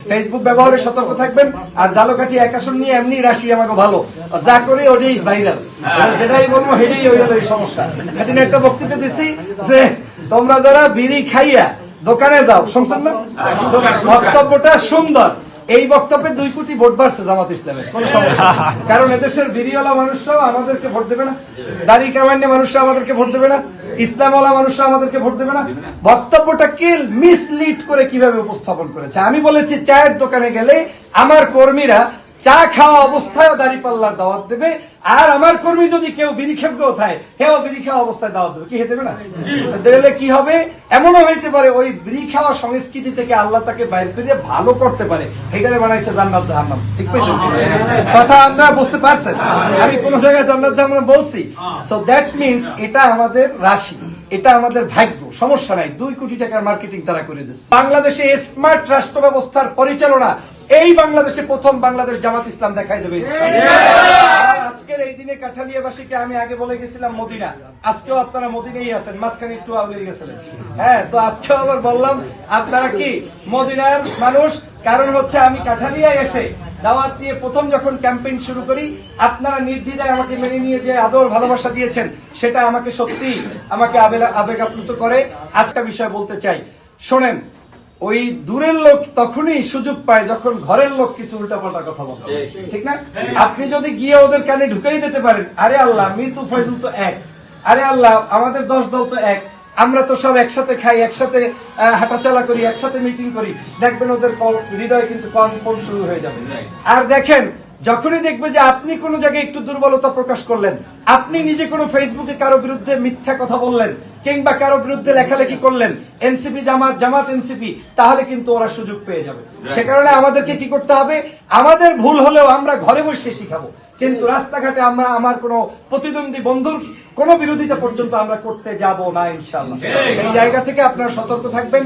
Facebook ব্যবহারে সতর্ক থাকবেন। আর জালকাঠি এক আসন নিয়ে এমনি রাশি আমাকে ভালো, যা করে ওটাই ভাইরাল, যেটাই বলবো হেডেই হয়ে গেল এই সমস্যা। এদিন একটা বক্তৃতা দিচ্ছি যে তোমরা যারা বিড়ি খাইয়া দোকানে যাও, শুনছেন না? বক্তব্যটা সুন্দর, এই বক্তব্যে 2 কোটি ভোট বাড়ছে জামাত ইসলামের, কোন সমস্যা। কারণ এদেশের বিড়িওয়ালা মানুষরাও আমাদেরকে ভোট দেবে না, দাড়ি কামান্য মানুষরা আমাদেরকে ভোট দেবে না, ইসলামওয়ালা মানুষরা আমাদেরকে ভোট দেবে না। বক্তব্যটাকে মিসলিড করে কিভাবে উপস্থাপন করেছে। আমি বলেছি চায়ের দোকানে গেলে আমার কর্মীরা চা খাওয়া অবস্থায় দাঁড়িপাল্লার দাওয়াত দেবে, আর আমার কর্মী যদি কেউ বিড়ি খেয়ে কোথায় হেও বিড়ি খাওয়া অবস্থায় দাওয়াত দেবে, কি হতে দেবে না? দিলে কি হবে? এমনও হইতে পারে ওই বিড়ি খাওয়া সংস্কৃতি থেকে আল্লাহ তাকে বাইর করে ভালো করতে পারে, এটারে বানাইছে জান্নাত জাহান্নাম। ঠিক পেয়েছেন কথা? আপনারা বুঝতে পারছেন? আমি কোন জায়গায় জান্নাত জাহান্নাম বলছি? সো দ্যাট মিনস এটা আমাদের রাশি, এটা আমাদের ভাগ্য, সমস্যা নাই। 2 কোটি টাকার মার্কেটিং তারা করে দিচ্ছে। বাংলাদেশে স্মার্ট রাষ্ট্র ব্যবস্থার পরিচালনা এই বাংলাদেশে প্রথম বাংলাদেশ জামাত ইসলাম দেখাই দেবে। আজকের এই দিনে কাঠালিয়াবাসীকে আমি আগে বলে গেছিলাম মদিনা, আজকেও আপনারা মদিনাই আছেন, মাঝখানে একটু আউলে গেছিলেন। হ্যাঁ, তো আজকেও আবার বললাম আপনারা কি মদিনার মানুষ? কারণ হচ্ছে আমি কাঠালিয়ায় এসে দাওয়াত দিয়ে প্রথম যখন ক্যাম্পেইন শুরু করি, আপনারা নির্দ্বিধায় আমাকে মেনে নিয়ে যে আদর ভালোবাসা দিয়েছেন, সেটা আমাকে সত্যি আমাকে আবেগ আপ্লুত করে। আজকে বিষয় বলতে চাই, শোনেন, ওই দূরের লোক তখনই সুযোগ পায় যখন ঘরের লোক কিছু উল্টাপাল্টা কথা বলে, ঠিক না? আপনি যদি গিয়ে ওদের কানে ঢুকাই দিতে পারেন, আরে আল্লাহ মৃত্যু ফয়জুল তো এক, আরে আল্লাহ আমাদের 10 দল তো এক, আমরা তো সব একসাথে খাই, একসাথে হাঁটাচলা করি, একসাথে মিটিং করি, দেখবেন ওদের হৃদয় কিন্তু কম্পন শুরু হয়ে যাবে। আর দেখেন, যখনই দেখবে যে আপনি কোন জায়গায় একটু দুর্বলতা প্রকাশ করলেন, আপনি নিজে কোনো ফেসবুকে কারো বিরুদ্ধে মিথ্যা কথা বললেন, কিংবা কারো বিরুদ্ধে লেখালেখি করলেন, এনসিপি জামাত, জামাত এনসিপি, তাহলে কিন্তু ওরা সুযোগ পেয়ে যাবে। সে কারণে আমাদেরকে কি করতে হবে? আমাদের ভুল হলেও আমরা ঘরে বসে শিখাবো, কিন্তু রাস্তাঘাটে আমরা আমার কোনো প্রতিদ্বন্দ্বী বন্ধুর কোনো বিরোধিতা পর্যন্ত আমরা করতে যাব না ইনশাআল্লাহ। সেই জায়গা থেকে আপনারা সতর্ক থাকবেন।